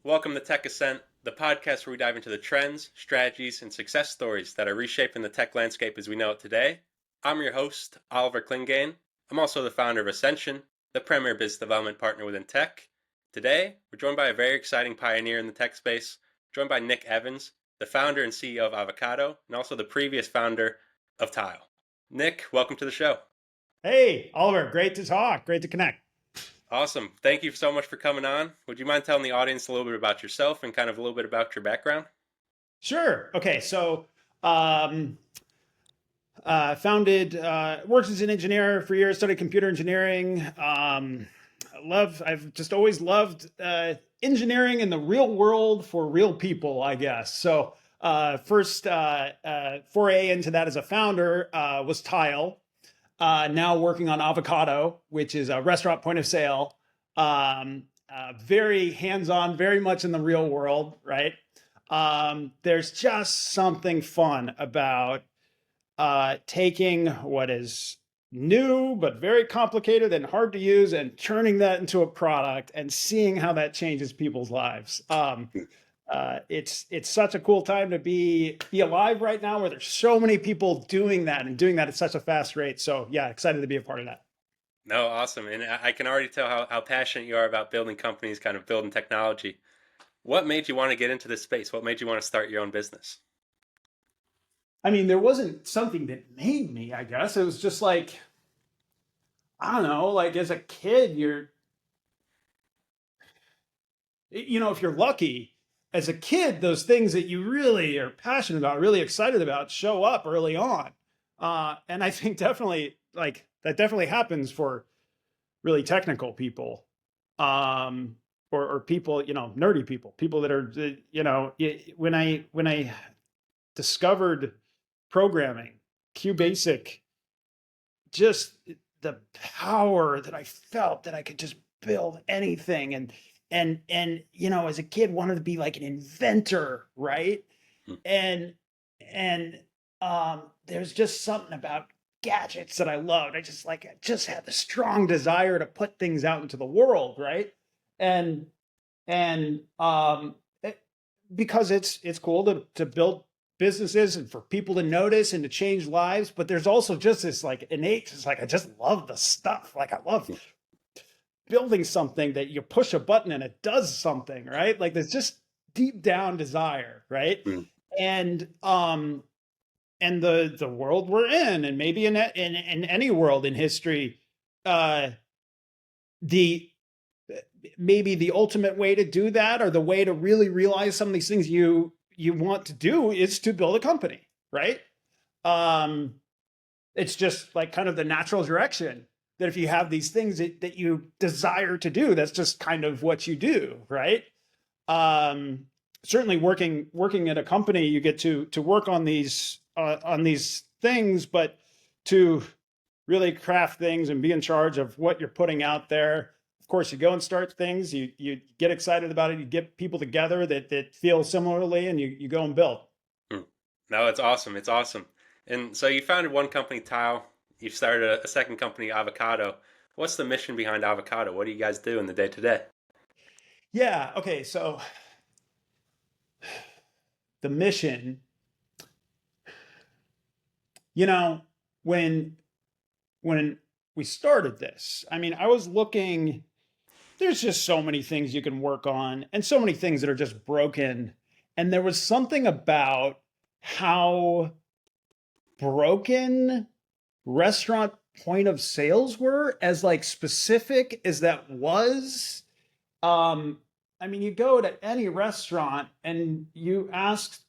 Welcome to Tech Ascent, the podcast where we dive into the trends, strategies, and success stories that are reshaping the tech landscape as we know it today. I'm your host, Oliver Clingain. I'm also the founder of Ascension, the premier business development partner within tech. Today, we're joined by a very exciting pioneer in the tech space, joined by Nick Evans, the founder and CEO of Avocado, and also the previous founder of Tile. Nick, welcome to the show. Hey, Oliver, great to talk. Great to connect. Awesome. Thank you so much for coming on. Would you mind telling the audience a little bit about yourself and kind of a little bit about your background? Sure. Okay. Um, worked as an engineer for years, studied computer engineering. I've just always loved engineering in the real world for real people, I guess. First foray into that as a founder was Tile. Now working on Avocado, which is a restaurant point of sale. Very hands-on, very much in the real world, right? There's just something fun about taking what is new but very complicated and hard to use and turning that into a product and seeing how that changes people's lives. It's such a cool time to be alive right now, where there's so many people doing that and doing that at such a fast rate. So yeah, excited to be a part of that. No, awesome. And I can already tell how passionate you are about building companies, kind of building technology. What made you want to get into this space? What made you want to start your own business? I mean, there wasn't something that made me, I guess. It was just like, I don't know, like as a kid, if you're lucky, as a kid, those things that you really are passionate about, really excited about, show up early on. And I think definitely like that definitely happens for really technical people, or people, nerdy people, people that are, when I discovered programming, QBasic, just the power that I felt that I could just build anything, and as a kid wanted to be like an inventor, right? Hmm. And there's just something about gadgets that I loved. I just had the strong desire to put things out into the world, right? And and because it's cool to build businesses and for people to notice and to change lives, but there's also just this like innate, it's like I just love the stuff. Like I love building something that you push a button and it does something, right? Like there's just deep down desire, right? Hmm. And the world we're in, and maybe in any world in history, uh the maybe the ultimate way to do that, or the way to really realize some of these things you want to do, is to build a company, right? um it's just like kind of the natural direction, that if you have these things that you desire to do, that's just kind of what you do, right? um Certainly working at a company, you get to work on these things, but to really craft things and be in charge of what you're putting out there. Of course, you go and start things, you get excited about it, you get people together that feel similarly, and you go and build. Hmm. No, it's awesome. It's awesome. And so you founded one company, Tile. You've started a second company, Avocado. What's the mission behind Avocado? What do you guys do in the day to day? Yeah, okay, so the mission, you know, when when we started this, I mean, I was looking, there's just so many things you can work on and so many things that are just broken. And there was something about how broken restaurant point of sales were, as like specific as that was. Um, I mean, you go to any restaurant and you ask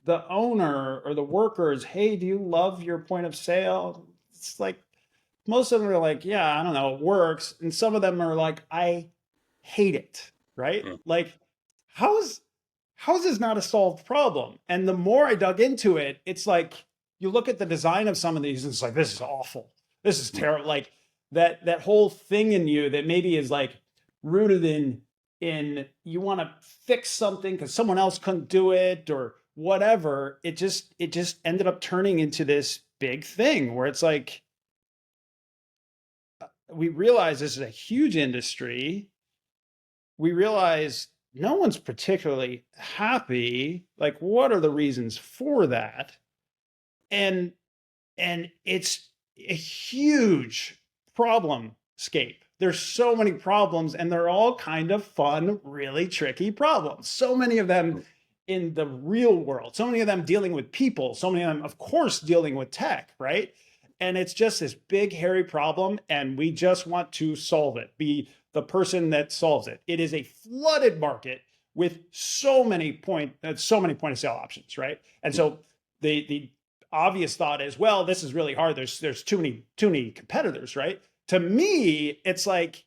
the owner or the workers, hey, do you love your point of sale? It's like most of them are like, yeah, I don't know, it works. And some of them are like, I hate it, right? Hmm. Like, how is how is this not a solved problem? And the more I dug into it, it's like you look at the design of some of these, and it's like, this is awful. This is terrible. Like that whole thing in you that maybe is like rooted in you want to fix something because someone else couldn't do it or whatever. It just ended up turning into this big thing where it's like we realize this is a huge industry. We realize no one's particularly happy. Like, what are the reasons for that? And it's a huge problem scape. There's so many problems, and they're all kind of fun, really tricky problems. So many of them in the real world, so many of them dealing with people, so many of them, of course, dealing with tech, right? And it's just this big, hairy problem, and we just want to solve it, be the person that solves it. It is a flooded market with so many point of sale options, right? And so the obvious thought is, well, this is really hard. There's too many competitors, right? To me, it's like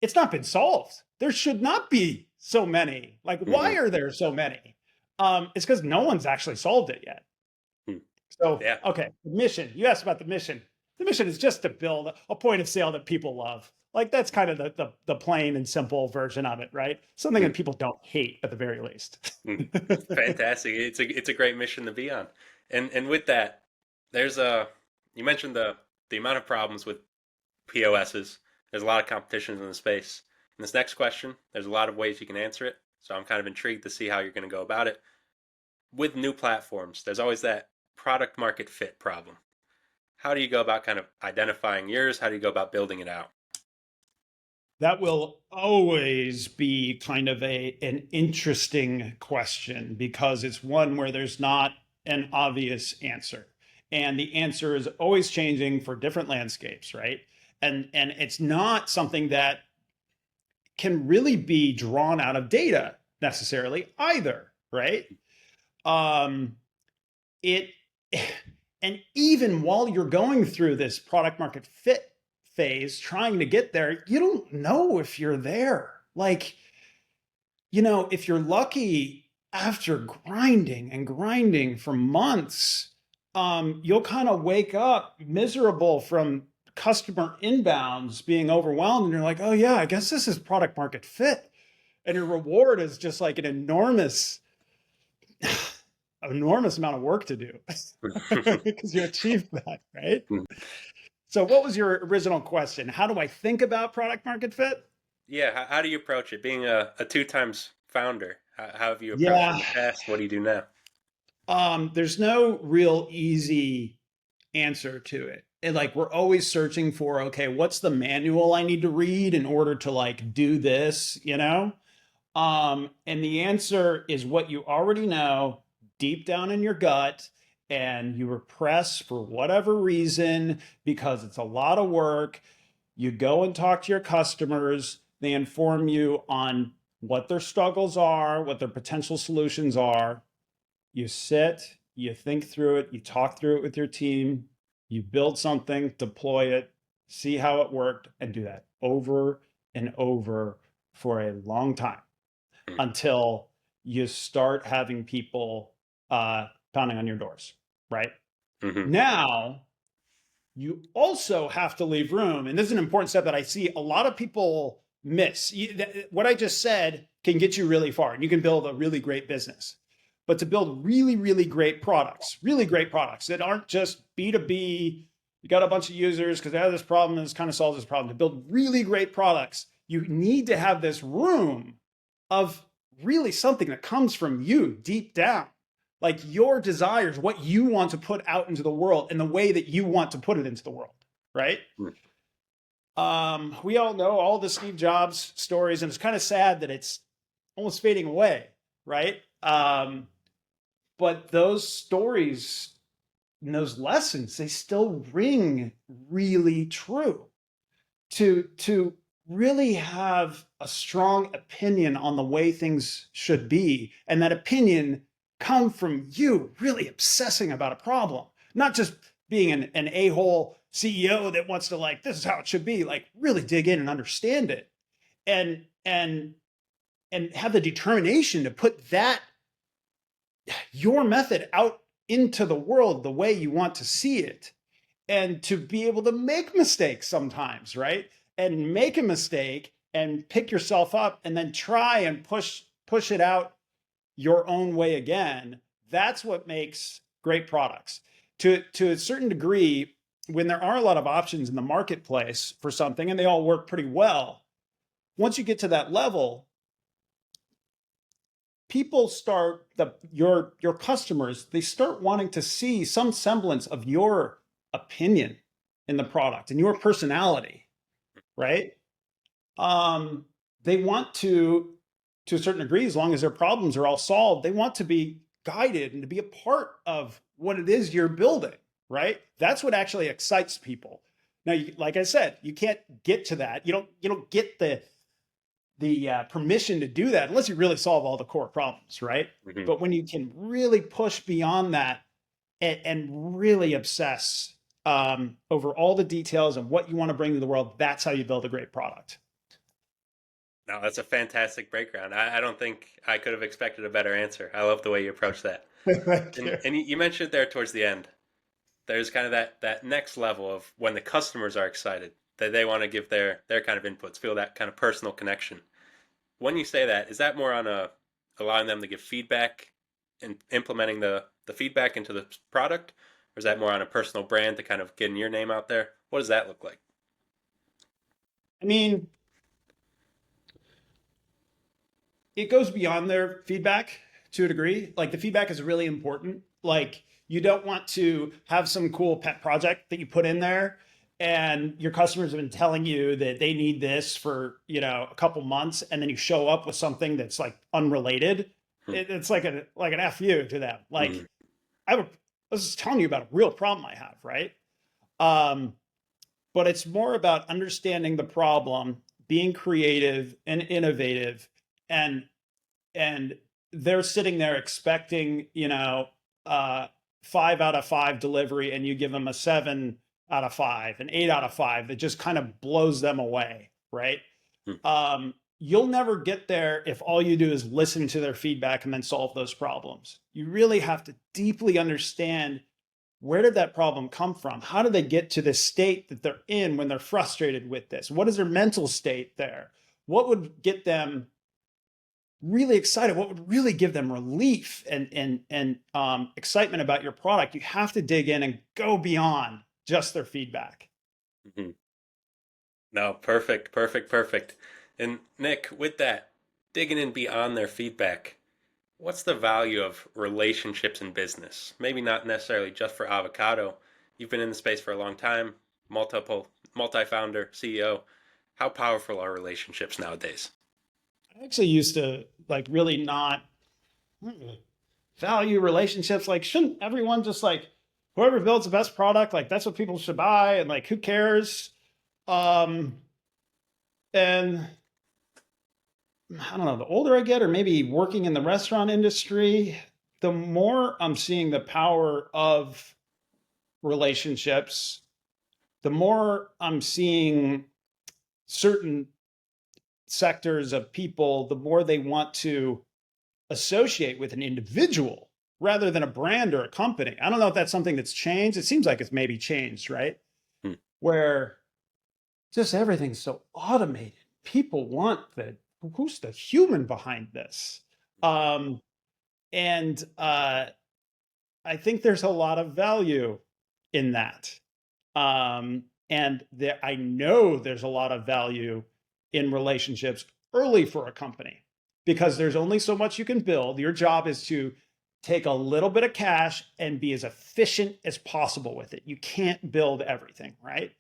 it's not been solved. There should not be so many. Like, why Hmm. are there so many? It's because no one's actually solved it yet. So, Yeah. okay, the mission. You asked about the mission. The mission is just to build a point of sale that people love. Like that's kind of the plain and simple version of it, right? Something that people don't hate at the very least. Fantastic. It's a great mission to be on. And with that, there's a you mentioned the amount of problems with POSs. There's a lot of competition in the space. In this next question, there's a lot of ways you can answer it. So I'm kind of intrigued to see how you're going to go about it. With new platforms, there's always that product market fit problem. How do you go about kind of identifying yours? How do you go about building it out? That will always be kind of an interesting question because it's one where there's not an obvious answer. And the answer is always changing for different landscapes, right? And it's not something that can really be drawn out of data necessarily either, right? Um, it and even while you're going through this product market fit phase trying to get there, you don't know if you're there. Like, if you're lucky, after grinding and grinding for months, you'll kind of wake up miserable from customer inbounds being overwhelmed, and you're like, oh yeah, I guess this is product market fit. And your reward is just like an enormous amount of work to do because you achieved that, right? So, what was your original question? How do I think about product market fit? Yeah, how do you approach it? Being a two times founder, how have you approached it Yeah, in the past? What do you do now? there's no real easy answer to it. And like we're always searching for, okay, what's the manual I need to read in order to like do this, and the answer is what you already know deep down in your gut, and you repress for whatever reason because it's a lot of work. You go and talk to your customers, they inform you on what their struggles are, what their potential solutions are. You sit, you think through it, you talk through it with your team, you build something, deploy it, see how it worked, and do that over and over for a long time until you start having people pounding on your doors, right? Mm-hmm. Now, you also have to leave room. And this is an important step that I see a lot of people miss. What I just said can get you really far and you can build a really great business. But to build really, really great products that aren't just B2B, you got a bunch of users because they have this problem and this kind of solves this problem. To build really great products, you need to have this room of really something that comes from you deep down, like your desires, what you want to put out into the world and the way that you want to put it into the world, right? We all know all the Steve Jobs stories, and it's kind of sad that it's almost fading away, right? But those stories and those lessons, they still ring really true. To really have a strong opinion on the way things should be, and that opinion come from you really obsessing about a problem, not just being an a-hole CEO that wants to like, this is how it should be, like really dig in and understand it, and have the determination to put that your method out into the world the way you want to see it, and to be able to make mistakes sometimes, right? And make a mistake and pick yourself up and then try and push it out your own way again. That's what makes great products. To a certain degree, when there are a lot of options in the marketplace for something and they all work pretty well, once you get to that level, people start your customers, they start wanting to see some semblance of your opinion in the product and your personality, right? um, they want to a certain degree, as long as their problems are all solved, they want to be guided and to be a part of what it is you're building, right? That's what actually excites people. Now, like I said, you can't get to that. You don't get the permission to do that unless you really solve all the core problems, right? Hmm. But when you can really push beyond that and really obsess over all the details and what you want to bring to the world, that's how you build a great product. No, that's a fantastic background. I don't think I could have expected a better answer. I love the way you approach that. Thank And you. you mentioned there towards the end, there's kind of that next level of when the customers are excited, that they want to give their kind of inputs, feel that kind of personal connection. When you say that, is that more on a allowing them to give feedback and implementing the feedback into the product, or is that more on a personal brand to kind of getting your name out there? What does that look like? I mean, it goes beyond their feedback to a degree. Like the feedback is really important. Like you don't want to have some cool pet project that you put in there and your customers have been telling you that they need this for, a couple months and then you show up with something that's like unrelated. It's like an FU to them. Mm-hmm. Like I was just telling you about a real problem I have, right? Um, but it's more about understanding the problem, being creative and innovative, and and they're sitting there expecting, 5 out of 5 delivery, and you give them a 7 out of 5, an 8 out of 5 that just kind of blows them away, right? You'll never get there if all you do is listen to their feedback and then solve those problems. You really have to deeply understand, where did that problem come from? How did they get to the state that they're in when they're frustrated with this? What is their mental state there? What would get them really excited? What would really give them relief and excitement about your product? You have to dig in and go beyond just their feedback. Mm-hmm. No, perfect, perfect, perfect. And Nick, with that, digging in beyond their feedback, what's the value of relationships in business? Maybe not necessarily just for Avocado. You've been in the space for a long time, multi-founder, CEO. How powerful are relationships nowadays? I actually used to like really not value relationships. Like, shouldn't everyone just like, whoever builds the best product, like that's what people should buy, and like who cares? Um, and I don't know, the older I get, or maybe working in the restaurant industry, the more I'm seeing the power of relationships, the more I'm seeing certain sectors of people, the more they want to associate with an individual rather than a brand or a company. I don't know if that's something that's changed. It seems like it's maybe changed, right? Hmm. Where just everything's so automated. People want who's the human behind this? Um, and I think there's a lot of value in that. And I know there's a lot of value in relationships early for a company, because there's only so much you can build. Your job is to take a little bit of cash and be as efficient as possible with it. You can't build everything, right?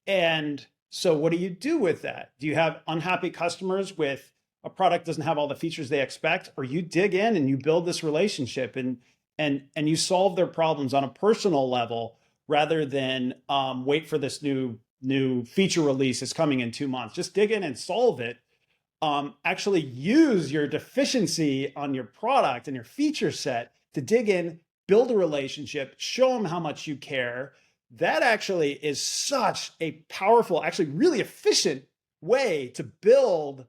And so what do you do with that? Do you have unhappy customers with a product doesn't have all the features they expect, or you dig in and you build this relationship and you solve their problems on a personal level, rather than wait for this new feature release that's coming in 2 months? Just dig in and solve it. Actually use your deficiency on your product and your feature set to dig in, build a relationship, show them how much you care. That actually is such a powerful, actually really efficient way to build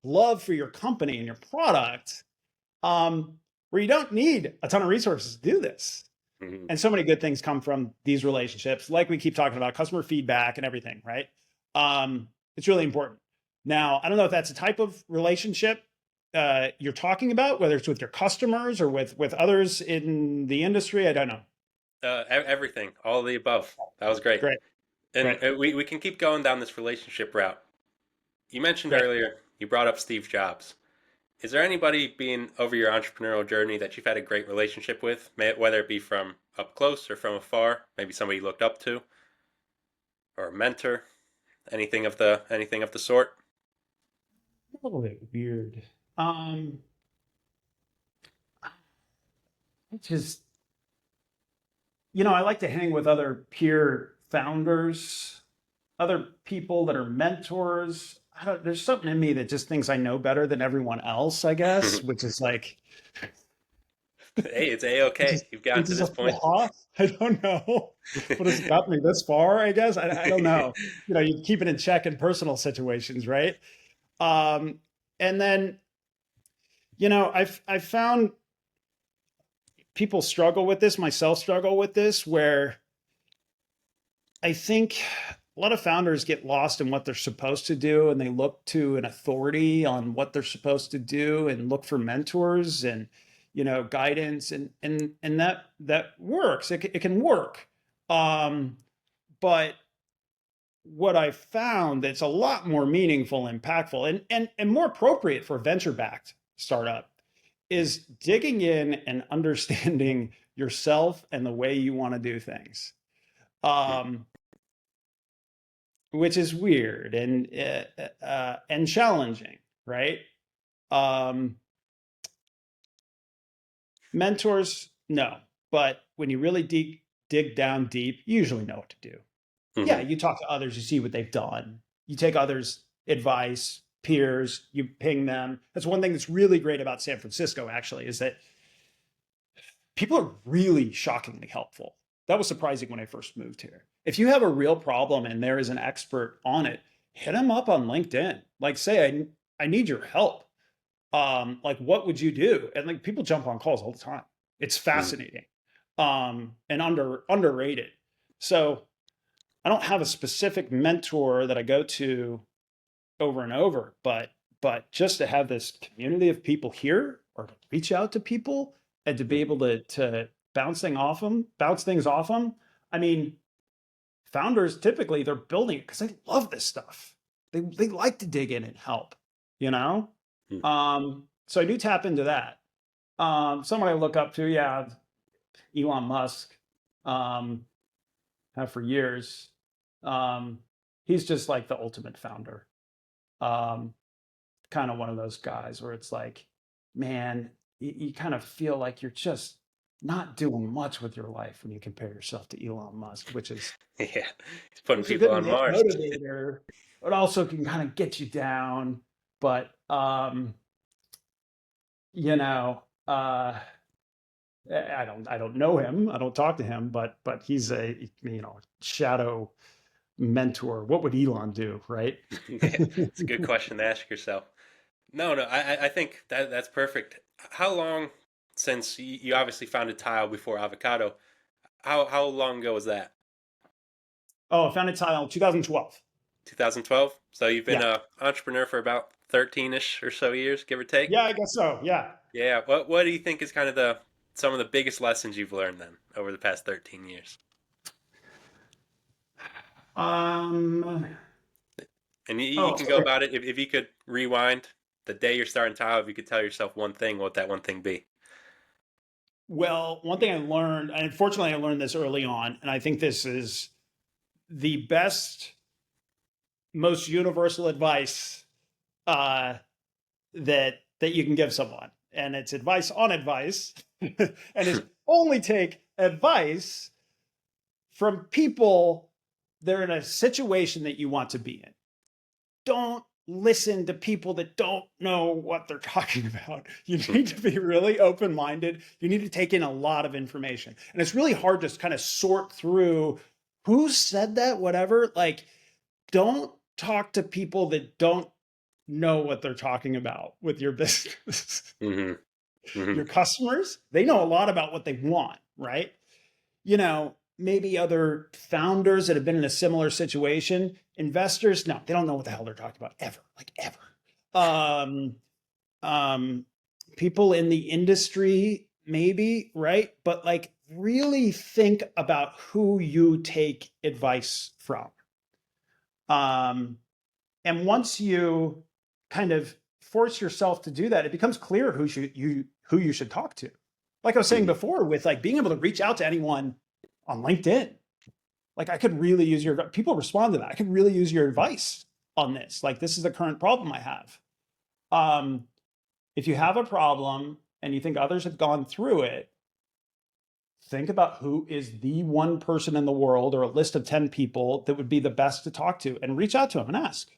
love for your company and your product, where you don't need a ton of resources to do this. Mm-hmm. And so many good things come from these relationships, like we keep talking about customer feedback and everything, right? It's really important. Now, I don't know if that's a type of relationship you're talking about, whether it's with your customers or with others in the industry. I don't know. Everything, all of the above. That was great. Great, And great, we can keep going down this relationship route. You mentioned great. earlier, you brought up Steve Jobs. Is there anybody being over your entrepreneurial journey that you've had a great relationship with, whether it be from up close or from afar? Maybe somebody you looked up to, or a mentor, anything of the sort? A little bit weird. Um, just I like to hang with other peer founders, other people that are mentors. There's something in me that just thinks I know better than everyone else, I guess, which is like, Hey, it's a which okay. is, You've gotten which to is this a point. flaw. I don't know, but it's got me this far, I guess. I don't know. You keep it in check in personal situations, right? Um, and then, I've found people struggle with this, myself struggle with this, where I think a lot of founders get lost in what they're supposed to do and they look to an authority on what they're supposed to do and look for mentors and guidance and that works. It can work. Um, but what I found that's a lot more meaningful, impactful, and more appropriate for a venture-backed startup is digging in and understanding yourself and the way you want to do things. Um, which is weird and challenging, right? Um, mentors, no, but when you really dig down deep, you usually know what to do. Yeah, Hmm. you talk to others, you see what they've done, you take others' advice, peers, you ping them. That's one thing that's really great about San Francisco, actually, is that people are really shockingly helpful. That was surprising when I first moved here. If you have a real problem and there is an expert on it, hit them up on LinkedIn. Like, say, I need your help. Like, what would you do? And like, people jump on calls all the time. It's Hmm. fascinating, and underrated. So I don't have a specific mentor that I go to over and over, but just to have this community of people here or to reach out to people and to be able to bounce things off them. I mean, founders typically they're building it because they love this stuff. They like to dig in and help, you know? Hmm. So I do tap into that. Someone I look up to, yeah, Elon Musk, um, have for years. Um, he's just like the ultimate founder. Um, Kind of one of those guys where it's like, man, you kind of feel like you're just not doing much with your life when you compare yourself to Elon Musk, Yeah, he's putting which is a people good on Mars. motivator, but also can kind of get you down. But you know, uh, I don't know him. I don't talk to him, but he's a shadow mentor. What would Elon do, right? Yeah, it's a good question to ask yourself. No, no, I think that's perfect. How long since you obviously founded Tile before Avocado? How long ago was that? Oh, I founded Tile 2012. 2012. So you've been Yeah. a entrepreneur for about 13ish or so years, give or take. Yeah, I guess so. Yeah. Yeah. What do you think is kind of the some of the biggest lessons you've learned then over the past 13 years? Um. And you Oh, can go about it if you could rewind the day you're starting Tile. If you could tell yourself one thing, what would that one thing be? well, one thing I learned, and unfortunately, I learned this early on, and I think this is the best, most universal advice uh, that you can give someone, and it's advice on advice, and is only take advice from people that are in a situation that you want to be in. Don't listen to people that don't know what they're talking about. You need to be really open minded. You need to take in a lot of information. And it's really hard to kind of sort through who said that, whatever. Like, don't talk to people that don't know what they're talking about with your business. Hmm. Hmm. Your customers, they know a lot about what they want, right? Maybe other founders that have been in a similar situation. Investors, no, they don't know what the hell they're talking about ever, like ever. Um, um, People in the industry, maybe, right? But like really think about who you take advice from. Um, and once you kind of force yourself to do that, it becomes clear who you should talk to. Like I was saying before, with like being able to reach out to anyone on LinkedIn, like I could really use people respond to that. I could really use your advice on this. Like this is a current problem I have. If you have a problem and you think others have gone through it, think about who is the one person in the world or a list of 10 people that would be the best to talk to, and reach out to them and ask.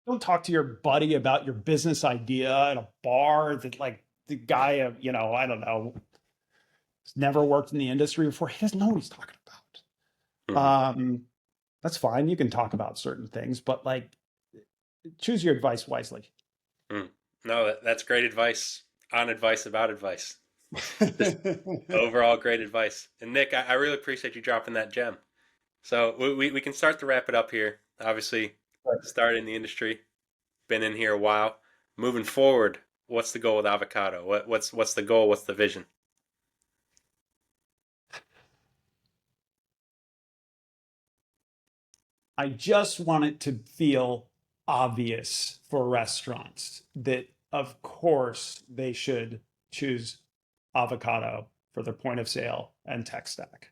Don't talk to your buddy about your business idea at a bar that like the guy, I don't know, has never worked in the industry before. He doesn't know what he's talking about. That's fine. You can talk about certain things, but like choose your advice wisely. No, that's great advice on advice about advice. Just overall great advice. And Nick, I really appreciate you dropping that gem. So we can start to wrap it up here. Obviously, started in the industry, been in here a while. Moving forward, what's the goal with Avocado? What's the goal? What's the vision? I just want it to feel obvious for restaurants that, of course, they should choose Avocado for their point of sale and tech stack.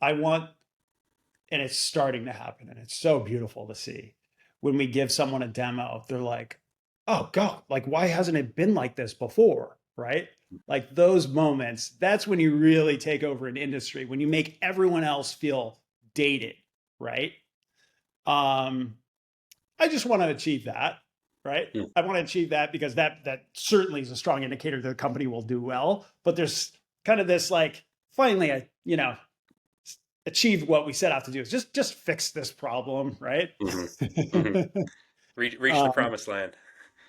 I want, and it's starting to happen, and it's so beautiful to see when we give someone a demo, they're like, oh God, like, why hasn't it been like this before? Right? Like those moments, that's when you really take over an industry, when you make everyone else feel dated, right? I just want to achieve that, right? I want to achieve that because that certainly is a strong indicator that the company will do well. But there's kind of this like, finally, I achieved what we set out to do. Is just fix this problem, right? Reach the promised land.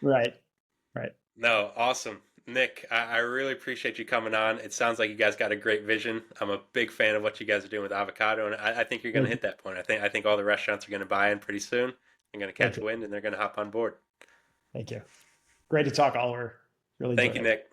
Right. No, awesome. Nick, I really appreciate you coming on. It sounds like you guys got a great vision. I'm a big fan of what you guys are doing with Avocado, and I think you're going to hit that point. I think all the restaurants are going to buy in pretty soon. They're going to catch wind, and they're going to hop on board. Thank you. Great to talk, Oliver. Really Thank you, Nick.